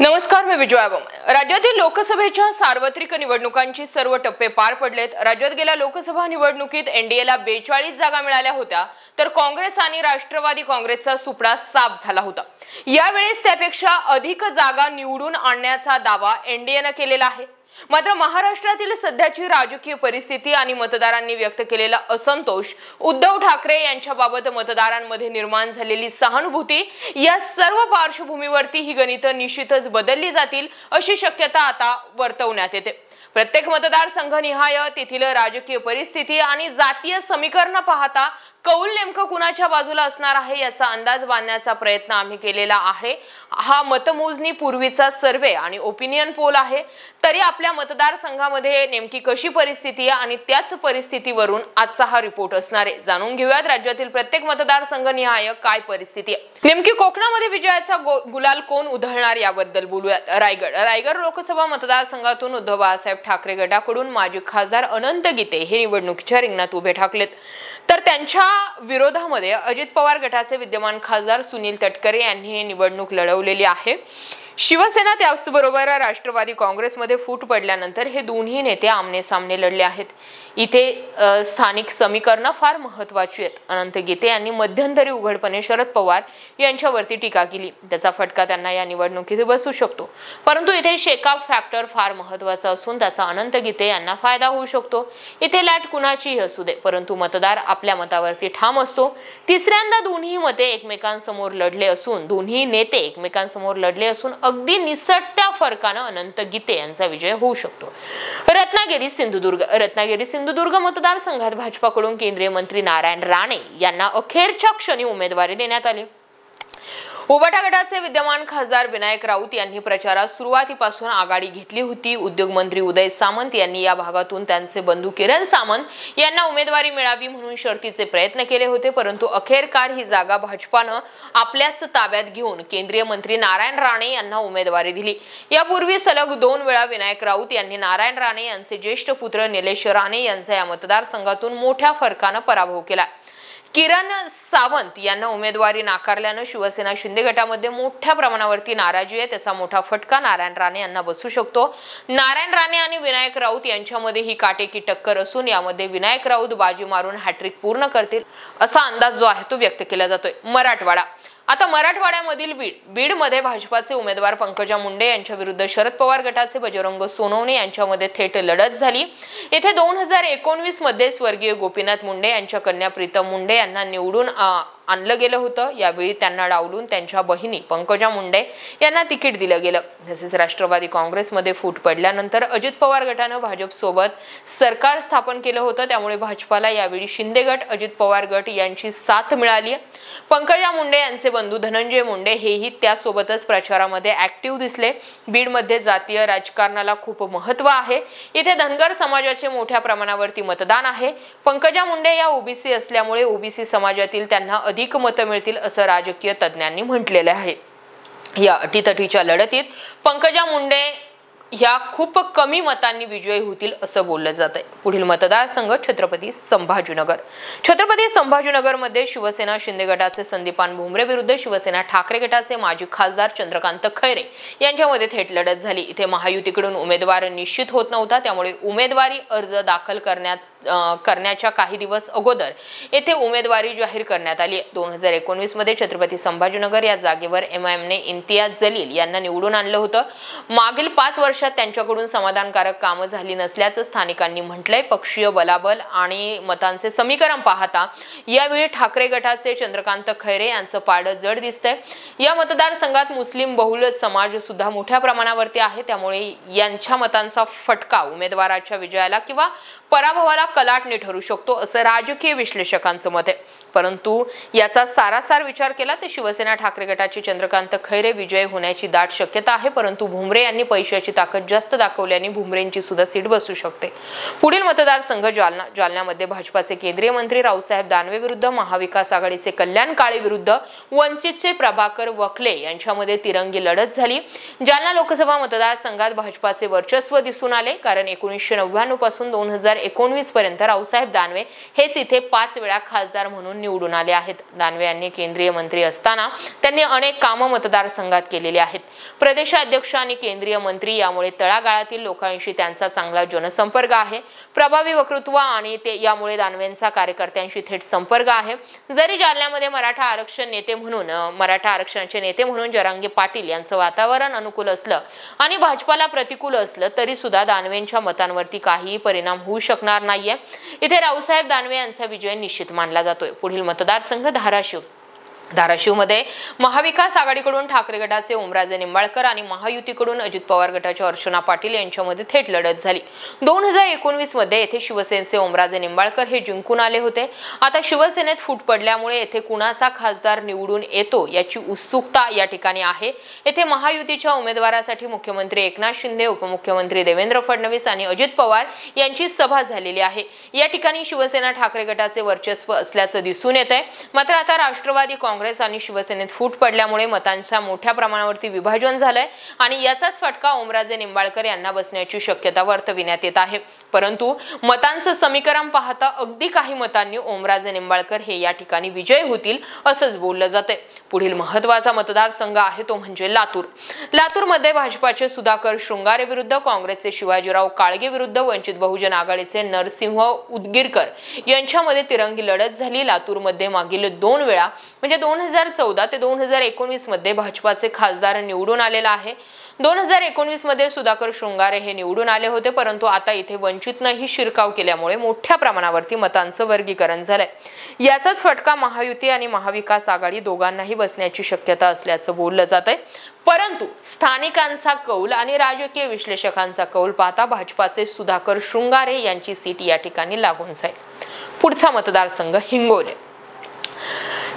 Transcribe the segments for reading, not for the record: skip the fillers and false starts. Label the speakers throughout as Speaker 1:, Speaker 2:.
Speaker 1: नमस्कार, मी विजया बम। राज्यातील लोकसभेच्या सार्वत्रिक निवडणुकांची सर्व टप्पे पार पडलेत। राज्यात गेल्या लोकसभा निवडणुकीत एनडीएला 42 जागा मिळाल्या होत्या, तर काँग्रेस आणि राष्ट्रवादी काँग्रेसचा सुपडा साफ झाला होता। यावेळेस त्यापेक्षा अधिक जागा निवडून आणण्याचा दावा एनडीएने केलेला आहे। मात्र महाराष्ट्रातील सध्याची राजकीय परिस्थिती आणि मतदारांनी व्यक्त केलेला असंतोष, उद्धव ठाकरे यांच्याबाबत मतदारांमध्ये निर्माण झालेली सहानुभूती या सर्व पार्श्वभूमीवरती ही गणित निश्चितच बदलली जातील अशी शक्यता आता वर्तवण्यात येते। प्रत्येक मतदारसंघनिहाय तेथील राजकीय परिस्थिती आणि जातीय समीकरण पाहता कौल नेमकं कुणाच्या बाजूला असणार आहे याचा अंदाज बांधण्याचा प्रयत्न आम्ही केलेला आहे। हा मतमोजणी पूर्वीचा सर्वे आणि ओपिनियन पोल आहे, तरी आपल्या मतदारसंघामध्ये नेमकी कशी परिस्थिती आहे आणि त्याच परिस्थितीवरून आजचा हा रिपोर्ट असणार आहे। जाणून घेऊयात राज्यातील प्रत्येक मतदारसंघनिहाय काय परिस्थिती आहे। नेमकी कोकणामध्ये विजयाचा गुलाल कोण उधळणार याबद्दल बोलूयात। रायगड लोकसभा मतदारसंघातून उद्धव बाळासाहेब ठाकरे गटाकडून माजी खासदार अनंत गीते हे निवडणुकीच्या रिंगणात उभे ठाकलेत, तर त्यांच्या विरोधामध्ये अजित पवार गटाचे विद्यमान खासदार सुनील तटकरे यांनी ही निवडणूक लढवलेली आहे। शिवसेना त्याचबरोबर राष्ट्रवादी काँग्रेसमध्ये फूट पडल्यानंतर हे दोन्ही नेते आमने सामने लढले आहेत। इथे स्थानिक समीकरणं फार महत्त्वाची आहेत। अनंत गीते यांनी मध्यंतरी उघडपणे शरद पवार यांच्यावरती टीका केली, त्याचा फटका त्यांना या निवडणुकीत बसू शकतो। परंतु इथे शेकअप फॅक्टर फार महत्त्वाचा असून त्याचा अनंत गीते यांना फायदा होऊ शकतो। इथे लाट कुणाचीही असू दे, परंतु मतदार आपल्या मतावरती ठाम असतो। तिसऱ्यांदा दोन्ही मते एकमेकांसमोर लढले असून दोन्ही नेते एकमेकांसमोर लढले असून अगदी निसटत्या फरकाने अनंत गीते यांचा विजय होऊ शकतो। रत्नागिरी सिंधुदुर्ग मतदारसंघात भाजपाकडून केंद्रीय मंत्री नारायण राणे यांना अखेरच्या क्षणी उमेदवारी देण्यात आली। उबाटा गटाचे विद्यमान खासदार विनायक राऊत यांनी प्रचारात सुरुवातीपासून आघाडी घेतली होती। उद्योग मंत्री उदय सामंत यांनी या भागातून त्यांचे बंधू किरण सामंत यांना उमेदवारी मिळावी म्हणून शर्तीचे प्रयत्न केले होते, परंतु अखेरकार ही जागा भाजपाने आपल्याच ताब्यात घेऊन केंद्रीय मंत्री नारायण राणे यांना उमेदवारी दिली। यापूर्वी सलग 2 वेळा विनायक राऊत यांनी नारायण राणे यांचे ज्येष्ठ पुत्र निलेश राणे यांचा या मतदारसंघातून मोठ्या फरकाने पराभव केला। किरण सावंत यांना उमेदवारी नाकारल्याने शिवसेना शिंदे गटामध्ये मोठ्या प्रमाणावरती नाराजी आहे, त्याचा मोठा फटका नारायण राणे यांना बसू शकतो। नारायण राणे आणि विनायक राऊत यांच्यामध्ये ही काटेकी टक्कर असून यामध्ये विनायक राऊत बाजी मारून हॅट्रिक पूर्ण करतील असा अंदाज जो आहे तो व्यक्त केला जातोय। मराठवाडा, आता मराठवाड्यामधील बीडमध्ये भाजपाचे उमेदवार पंकजा मुंडे यांच्या विरुद्ध शरद पवार गटाचे बजरंग सोनवणे यांच्यामध्ये थेट लढत झाली। येथे 2019 मध्ये स्वर्गीय गोपीनाथ मुंडे यांच्या कन्या प्रीतम मुंडे यांना निवडून आणलं गेलं होतं। यावेळी त्यांना डावलून त्यांच्या बहिणी पंकजा मुंडे यांना तिकीट दिलं गेलं। तसेच राष्ट्रवादी काँग्रेसमध्ये फूट पडल्यानंतर अजित पवार गटानं भाजपसोबत सरकार स्थापन केलं होतं, त्यामुळे भाजपाला यावेळी शिंदे गट अजित पवार गट यांची साथ मिळाली। पंकजा मुंडे यांचे बंधू धनंजय मुंडे हेही त्यासोबतच प्रचारामध्ये ऍक्टिव्ह दिसले। बीडमध्ये जातीय राजकारणाला खूप महत्त्व आहे। इथे धनगर समाजाचे मोठ्या प्रमाणावरती मतदान आहे। पंकजा मुंडे या ओबीसी असल्यामुळे ओबीसी समाजातील त्यांना अधिक मतं मिळतील असं राजकीय तज्ञांनी म्हटलेले आहे। या अटीतटीच्या लढतीत पंकजा मुंडे ह्या खूप कमी मतांनी विजयी होतील असं बोललं जात आहे। पुढील मतदारसंघ छत्रपती संभाजीनगर। छत्रपती संभाजीनगर मध्ये शिवसेना शिंदे गटाचे संदीपान भुमरे विरुद्ध शिवसेना ठाकरे गटाचे माजी खासदार चंद्रकांत खैरे यांच्यामध्ये थेट लढत झाली। इथे महायुतीकडून उमेदवार निश्चित होत नव्हता, त्यामुळे उमेदवारी अर्ज दाखल करण्याच्या काही दिवस अगोदर येथे उमेदवारी जाहीर करण्यात आली। 2019 मध्ये छत्रपती संभाजीनगर या जागेवर एमआयएमने इम्तियाज जलील यांना निवडून आणलं होतं। मागील 5 वर्षात त्यांच्याकडून समाधानकारक कामं झाली नसल्याचं स्थानिकांनी म्हटलंय। पक्षीय बलाबल आणि मतांचे समीकरण पाहता यावेळी ठाकरे गटाचे चंद्रकांत खैरे यांचं पारडं जड दिसतंय। या मतदारसंघात मुस्लिम बहुल समाज सुद्धा मोठ्या प्रमाणावरती आहे, त्यामुळे यांच्या मतांचा फटका उमेदवाराच्या विजयाला किंवा पराभवाला कलाटणी ठरू शकतो असं राजकीय विश्लेषकांचं मत आहे। परंतु याचा सारासार विचार केला तर शिवसेना ठाकरे गटाचे चंद्रकांत खैरे विजय होण्याची दाट शक्यता आहे, परंतु भुमरे यांनी पैशाची ताकद जास्त दाखवल्याने भुमरेंची सुद्धा सीट बसू शकते। पुढील मतदारसंघ जालन्यामध्ये भाजपाचे केंद्रीय मंत्री रावसाहेब दानवे विरुद्ध महाविकास आघाडीचे कल्याण काळे विरुद्ध वंचितचे प्रभाकर वखले यांच्यामध्ये तिरंगी लढत झाली। जालना लोकसभा मतदारसंघात भाजपाचे वर्चस्व दिसून आले, कारण 1999 पासून 2019 पर्यंत रावसाहेब दानवे हेच इथे 5 वेळा खासदार म्हणून निवडून आले आहेत। दानवे यांनी केंद्रीय मंत्री असताना त्यांनी अनेक कामं मतदारसंघात केलेली आहेत। प्रदेशाध्यक्ष आणि केंद्रीय मंत्री यामुळे तळागाळातील लोकांशी त्यांचा चांगला जनसंपर्क आहे। प्रभावी वक्तृत्व आणि यामुळे दानवेंचा कार्यकर्त्यांशी थेट संपर्क आहे। जरी जालन्यामध्ये मराठा आरक्षणाचे नेते म्हणून जरांगे पाटील यांचं वातावरण अनुकूल असलं आणि भाजपाला प्रतिकूल असलं तरी सुद्धा दानवेंच्या मतांवरती काहीही परिणाम होऊ शकणार नाहीये। इथे रावसाहेब दानवे यांचा विजय निश्चित मानला जातोय। पुढील मतदारसंघ धाराशिवमध्ये महाविकास आघाडीकडून ठाकरे गटाचे ओमराजे निंबाळकर आणि महायुतीकडून अजित पवार गटाच्या अर्चना पाटील यांच्यामध्ये थेट लढत झाली। 2019 मध्ये येथे शिवसेनेचे ओमराजे निंबाळकर हे जिंकून आले होते। आता शिवसेनेत फूट पडल्यामुळे येथे कुणाचा खासदार निवडून येतो याची उत्सुकता या ठिकाणी आहे। येथे महायुतीच्या उमेदवारासाठी मुख्यमंत्री एकनाथ शिंदे, उपमुख्यमंत्री देवेंद्र फडणवीस आणि अजित पवार यांची सभा झालेली आहे। या ठिकाणी शिवसेना ठाकरे गटाचे वर्चस्व असल्याचं दिसून येतंय। मात्र आता राष्ट्रवादी काँग्रेस आणि शिवसेनेत फूट पडल्यामुळे मतांच्या मोठ्या प्रमाणावरती विभाजन झालंय आणि याचाच फटका ओमराजे निंबाळकर यांना बसण्याची शक्यता वर्तविण्यात येत आहे। परंतु मतांचं समीकरण पाहता अगदी काही मतांनी ओमराजे निंबाळकर हे या ठिकाणी विजय होतील असंच बोललं जातंय। पुढील महत्त्वाचा मतदारसंघ आहे तो म्हणजे लातूरमध्ये भाजपाचे सुधाकर शृंगारे विरुद्ध काँग्रेसचे शिवाजीराव काळगे विरुद्ध वंचित बहुजन आघाडीचे नरसिंह उदगीरकर यांच्यामध्ये तिरंगी लढत झाली। लातूरमध्ये मागील 2 वेळा म्हणजे 2014 ते 2019 मध्ये भाजपाचे खासदार निवडून आलेला आहे। 2019 मध्ये सुधाकर शृंगारे हे निवडून आले होते, परंतु आता इथे वंचितनेही शिरकाव केल्यामुळे मोठ्या प्रमाणावरती मतांचं वर्गीकरण झालंय। याचाच फटका महायुती आणि महाविकास आघाडी दोघांनाही बसण्याची शक्यता असल्याचं बोललं जातंय। परंतु स्थानिकांचा कौल आणि राजकीय विश्लेषकांचा कौल पाहता भाजपाचे सुधाकर शृंगारे यांची सीट या ठिकाणी लागून जाईल। पुढचा मतदारसंघ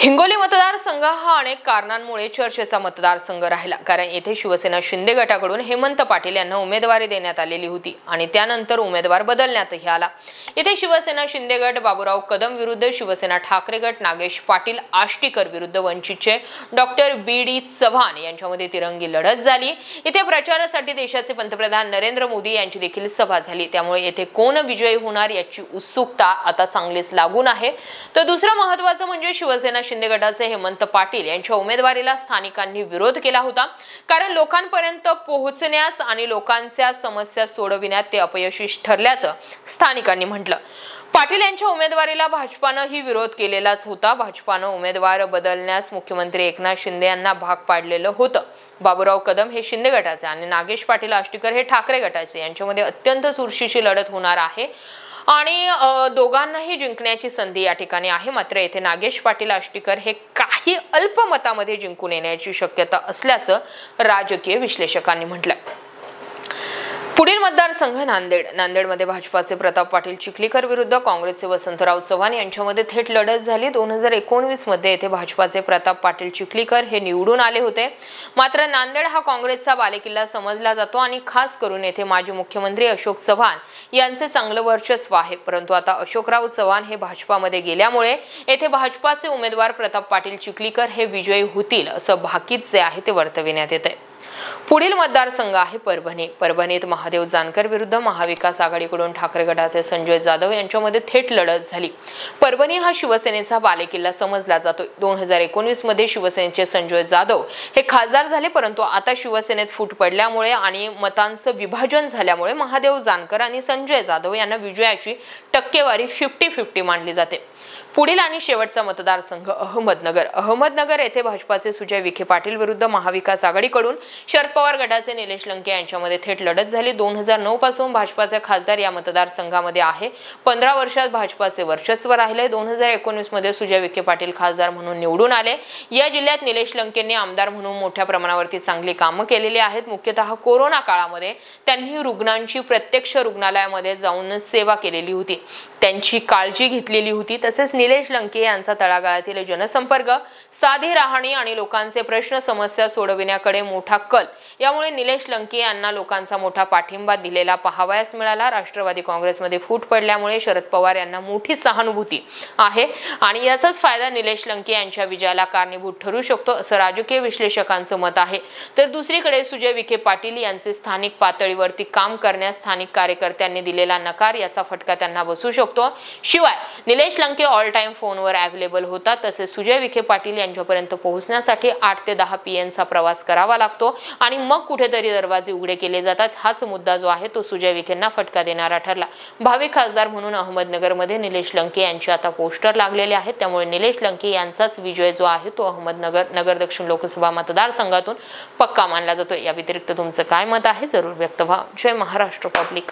Speaker 1: हिंगोली मतदारसंघ हा अनेक कारणांमुळे चर्चेचा मतदारसंघ राहिला। कारण येथे शिवसेना शिंदे गटाकडून हेमंत पाटील यांना उमेदवारी देण्यात आलेली होती आणि त्यानंतर उमेदवार बदलण्यातही आला। येथे शिवसेना शिंदे गट बाबूराव कदम विरुद्ध शिवसेना ठाकरे गट नागेश पाटील आष्टीकर विरुद्ध वंचितचे डॉक्टर बी.डी. चव्हाण यांच्यामध्ये तिरंगी लढत झाली। इथे प्रचारासाठी देशाचे पंतप्रधान नरेंद्र मोदी यांची देखील सभा झाली। त्यामुळे येथे कोण विजयी होणार याची उत्सुकता आता चांगलीच लागून आहे। तर दुसरं महत्त्वाचं म्हणजे शिवसेना शिंदे गटाचे हेमंत पाटील यांच्या उमेदवारीला स्थानिकांनी विरोध केला होता। कारण लोकांपर्यंत पोहोचण्यास आणि लोकांच्या समस्या सोडविण्यात ते अपयशी ठरल्याचं स्थानिकांनी म्हटलं। पाटील यांच्या उमेदवारीला भाजपानं ही विरोध केलेलाच होता। भाजपानं उमेदवार बदलण्यास मुख्यमंत्री एकनाथ शिंदे यांना भाग पाडलेलं होतं। बाबूराव कदम हे शिंदे गटाचे आणि नागेश पाटील आष्टीकर हे ठाकरे गटाचे यांच्यामध्ये अत्यंत चुरशीची लढत होणार आहे आणि दोघांनाही जिंकण्याची संधी या ठिकाणी आहे। मात्र येथे नागेश पाटील आष्टीकर हे काही अल्प मतामध्ये जिंकून येण्याची शक्यता असल्याचं राजकीय विश्लेषकांनी म्हटलं। पुढील मतदारसंघ नांदेडमध्ये भाजपाचे प्रताप पाटील चिखलीकर विरुद्ध काँग्रेसचे वसंतराव चव्हाण यांच्यामध्ये थेट लढत झाली। 2019 मध्ये येथे भाजपाचे प्रताप पाटील चिखलीकर हे निवडून आले होते। मात्र नांदेड हा काँग्रेसचा बालेकिल्ला समजला जातो आणि खास करून येथे माजी मुख्यमंत्री अशोक चव्हाण यांचे चांगलं वर्चस्व आहे। परंतु आता अशोकराव चव्हाण हे भाजपामध्ये गेल्यामुळे येथे भाजपाचे उमेदवार प्रताप पाटील चिखलीकर हे विजयी होतील असं भाकीत जे आहे ते वर्तविण्यात येत आहे। पुढील मतदारसंघ आहे परभणीत महादेव जानकर विरुद्ध महाविकास आघाडीकडून ठाकरे गटाचे संजय जाधव यांच्यामध्ये थेट लढत झाली। परभणी हा शिवसेनेचा बालेकिल्ला समजला जातो। 2019 मध्ये शिवसेनेचे संजय जाधव हे खासदार झाले, परंतु आता शिवसेनेत फूट पडल्यामुळे आणि मतांचं विभाजन झाल्यामुळे महादेव जानकर आणि संजय जाधव यांना विजयाची टक्केवारी 50-50 मानली जाते। पुढील आणि शेवटचा मतदारसंघ अहमदनगर येथे भाजपाचे सुजय विखे पाटील विरुद्ध महाविकास आघाडीकडून शरद पवार गटाचे निलेश लंके यांच्यामध्ये थेट लढत झाली। 2009 पासून भाजपाचे खासदार या मतदारसंघामध्ये आहे। 15 वर्षात भाजपाचे वर्चस्व राहिले। 2019 मध्ये सुजय विखे पाटील खासदार म्हणून निवडून आले। या जिल्ह्यात निलेश लंकेंनी आमदार म्हणून मोठ्या प्रमाणावरती चांगली कामं केलेली आहेत। मुख्यतः कोरोना काळामध्ये त्यांनी रुग्णांची प्रत्यक्ष रुग्णालयामध्ये जाऊन सेवा केलेली होती, त्यांची काळजी घेतलेली होती। तसेच निलेश लंके यांचा तळागाळातील जनसंपर्क, साधी राहणी आणि लोकांचे प्रश्न समस्या सोडविण्याकडे मोठा कल, यामुळे निलेश लंके यांना लोकांचा मोठा पाठिंबा दिलेला पाहावयास मिळाला। राष्ट्रवादी काँग्रेसमध्ये फूट पडल्यामुळे शरद पवार यांना मोठी सहानुभूती आहे आणि याचाच फायदा निलेश लंके यांच्या विजयाला कारणीभूत ठरू शकतो असं राजकीय विश्लेषकांचं मत आहे। तर दुसरीकडे सुजय विखे पाटील यांचे स्थानिक पातळीवरती काम करण्यास स्थानिक कार्यकर्त्यांनी दिलेला नकार याचा फटका त्यांना बसू शकतो। शिवाय निलेश लंके ऑल टाइम फोनवर अवेलेबल होतात, तसेच सुजय विखे पाटील यांच्यापर्यंत पोहोचण्यासाठी 8 ते 10 PM चा प्रवास करावा लागतो आणि मग कुठेतरी दरवाजे उघडे केले जातात। हाच मुद्दा जो आहे तो सुजय विखेंना फटका देणारा ठरला। भावी खासदार म्हणून अहमदनगरमध्ये निलेश लंके यांचे आता पोस्टर लागलेले आहेत, त्यामुळे निलेश लंके यांचाच विजय जो आहे तो नगर दक्षिण लोकसभा मतदारसंघातून पक्का मानला जातो। या व्यतिरिक्त तुमचं काय मत आहे जरूर व्यक्त व्हा। जय महाराष्ट्र पब्लिक।